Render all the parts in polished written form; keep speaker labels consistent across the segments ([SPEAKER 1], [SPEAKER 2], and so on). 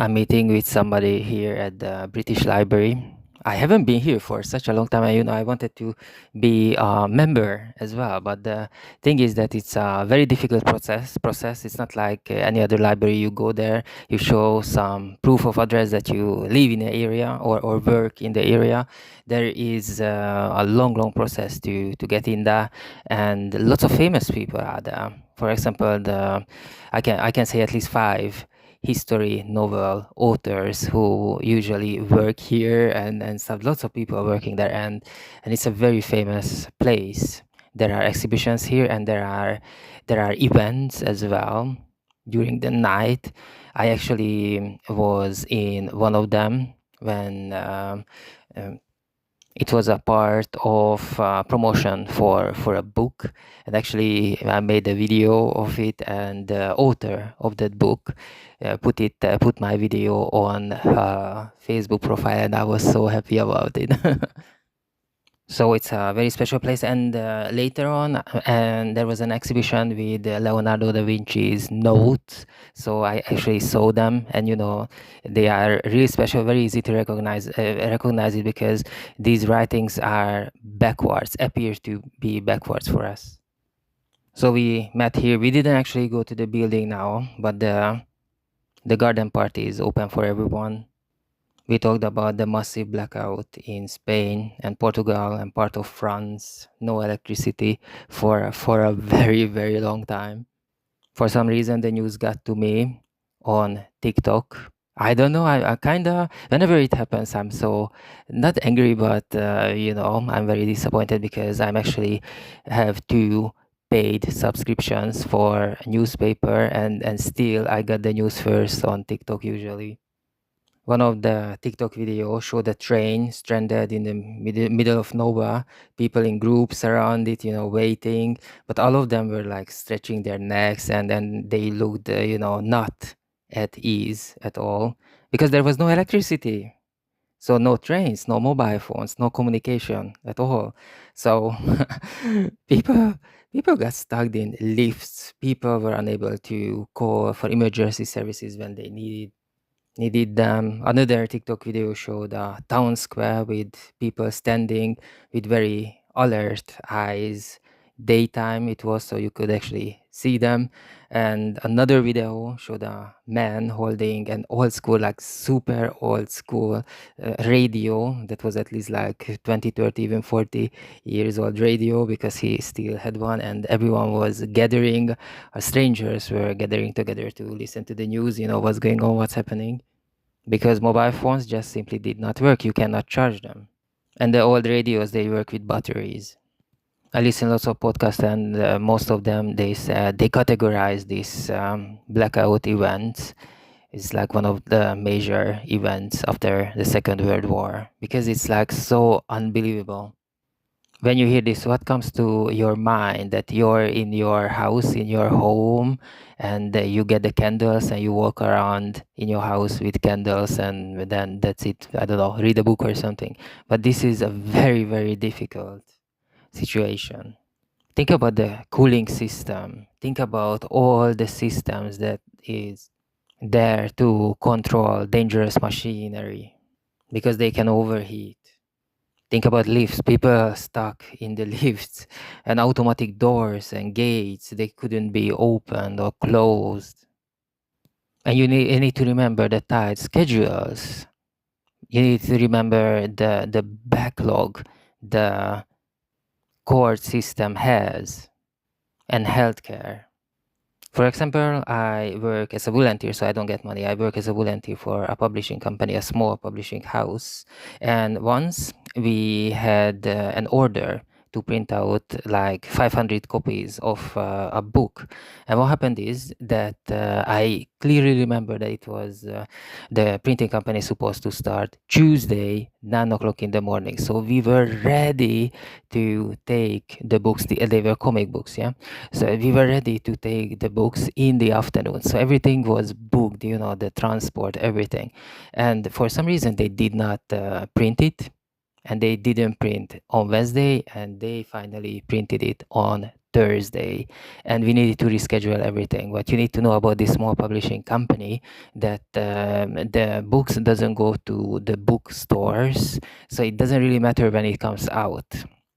[SPEAKER 1] I'm meeting with somebody here at the British Library. I haven't been here for such a long time. I wanted to be a member as well, but the thing is that it's a very difficult Process. It's not like any other library. You go there, you show some proof of address that you live in the area or work in the area. There is a long process to get in there, and lots of famous people are there. For example, I can say at least five history novel authors who usually work here and stuff. Lots of people are working there, and it's a very famous place. There are exhibitions here, and there are events as well during the night. I actually was in one of them when um, it was a part of promotion for a book, and actually I made a video of it, and the author of that book put my video on her Facebook profile, and I was so happy about it. So it's a very special place. And later on, and there was an exhibition with Leonardo da Vinci's notes. So I actually saw them, and they are really special, very easy to recognize it, because these writings are backwards, appear to be backwards for us. So we met here. We didn't actually go to the building now, but the garden party is open for everyone. We talked about the massive blackout in Spain and Portugal and part of France, no electricity for a very long time. For some reason, the news got to me on TikTok. I don't know. I kind of, whenever it happens, I'm so not angry, but I'm very disappointed, because I'm actually have two paid subscriptions for a newspaper, and still I got the news first on TikTok usually. One of the TikTok videos showed a train stranded in the middle of nowhere, people in groups around it, waiting. But all of them were like stretching their necks, and then they looked, not at ease at all, because there was no electricity. So no trains, no mobile phones, no communication at all. So people people got stuck in lifts. People were unable to call for emergency services when they needed them. Another TikTok video showed a town square with people standing with very alert eyes. Daytime it was, so you could actually see them. And another video showed a man holding an old school, like super old school radio that was at least like 20, 30, even 40 years old radio, because he still had one, and everyone was gathering. Strangers were gathering together to listen to the news, what's going on, what's happening, because mobile phones just simply did not work. You cannot charge them. And the old radios, they work with batteries. I listen lots of podcasts, and most of them, they said they categorize these blackout events. It's like one of the major events after the Second World War, because it's like so unbelievable. When you hear this, what comes to your mind? That you're in your house, in your home, and you get the candles and you walk around in your house with candles, and then that's it. I don't know, read a book or something. But this is a very difficult situation. Think about the cooling system. Think about all the systems that is there to control dangerous machinery, because they can overheat. Think about lifts. People are stuck in the lifts, and automatic doors and gates. They couldn't be opened or closed. And you need to remember the tight schedules. You need to remember the backlog the court system has, and healthcare. For example, I work as a volunteer, so I don't get money. I work as a volunteer for a publishing company, a small publishing house. And once we had an order to print out like 500 copies of a book. And what happened is that I clearly remember that it was the printing company supposed to start Tuesday, 9 o'clock in the morning. So we were ready to take the books. They were comic books, yeah. So we were ready to take the books in the afternoon. So everything was booked, the transport, everything. And for some reason, they did not print it. And they didn't print on Wednesday. And they finally printed it on Thursday, and we needed to reschedule everything. What you need to know about this small publishing company, that the books doesn't go to the bookstores, so it doesn't really matter when it comes out,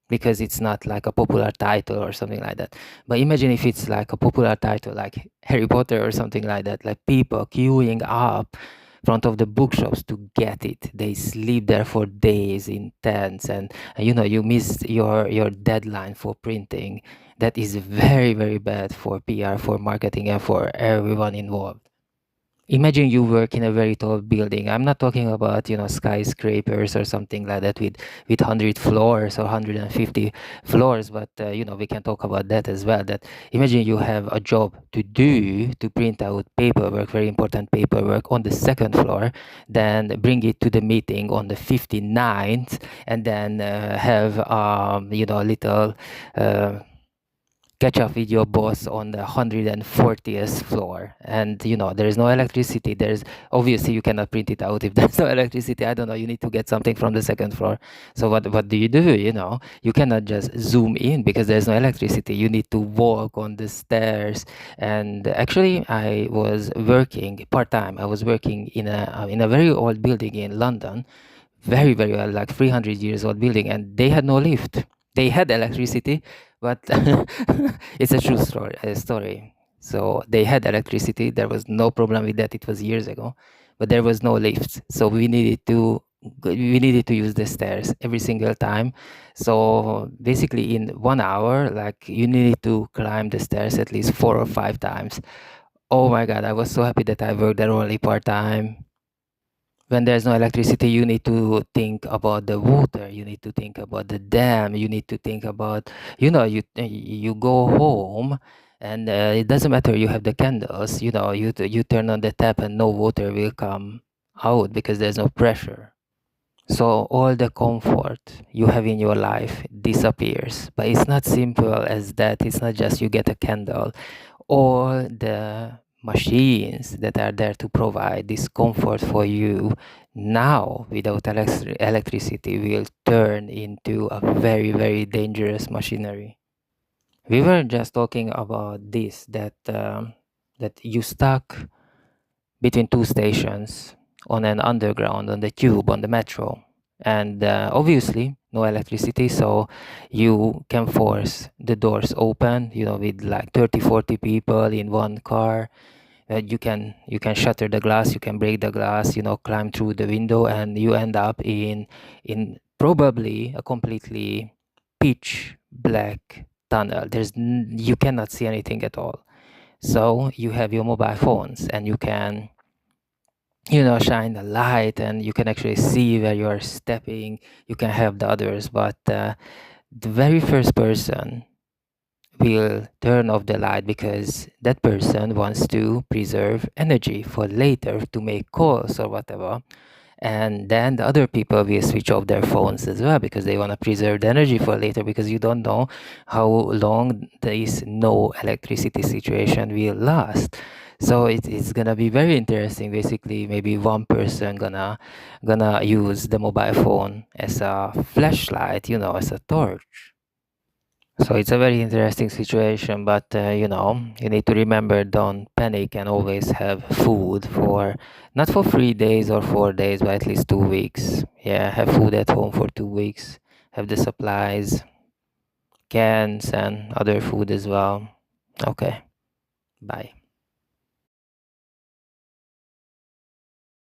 [SPEAKER 1] because it's not like a popular title or something like that. But imagine if it's like a popular title like Harry Potter or something like that, like people queuing up front of the bookshops to get it. They sleep there for days in tents, and you miss your deadline for printing. That is very, very bad for PR, for marketing, and for everyone involved. Imagine you work in a very tall building. I'm not talking about, skyscrapers or something like that with 100 floors or 150 floors, but we can talk about that as well. That imagine you have a job to do to print out paperwork, very important paperwork on the second floor, then bring it to the meeting on the 59th, and then have a little uh, catch up with your boss on the 140th floor, and there is no electricity. There's obviously you cannot print it out if there's no electricity. I don't know, you need to get something from the second floor. So what do? You cannot just zoom in because there's no electricity. You need to walk on the stairs. And actually, I was working part-time. I was working in a very old building in London, very, very old, like 300 years old building, and they had no lift. They had electricity, but it's a true story. So they had electricity. There was no problem with that. It was years ago, but there was no lifts. So we needed to use the stairs every single time. So basically, in 1 hour, like you needed to climb the stairs at least 4 or 5 times. Oh my God, I was so happy that I worked there only part time. When there's no electricity, you need to think about the water, you need to think about the dam, you need to think about, you go home, and it doesn't matter, you have the candles, you turn on the tap and no water will come out because there's no pressure. So all the comfort you have in your life disappears. But it's not simple as that. It's not just you get a candle. All the machines that are there to provide this comfort for you now without electricity will turn into a very, very dangerous machinery. We were just talking about this, that you stuck between two stations on an underground, on the tube, on the metro, and obviously no electricity, so you can force the doors open, with like 30-40 people in one car. You can shatter the glass, you can break the glass, climb through the window, and you end up in probably a completely pitch black tunnel. You cannot see anything at all. So you have your mobile phones, and you can shine the light, and you can actually see where you are stepping. You can help the others, but the very first person will turn off the light because that person wants to preserve energy for later to make calls or whatever. And then the other people will switch off their phones as well because they want to preserve the energy for later, because you don't know how long this no electricity situation will last. So it's gonna be very interesting. Basically, maybe one person gonna use the mobile phone as a flashlight, as a torch. So it's a very interesting situation, but you need to remember, don't panic, and always have food for not for 3 days or 4 days, but at least 2 weeks. Yeah, have food at home for 2 weeks. Have the supplies, cans, and other food as well. Okay, bye.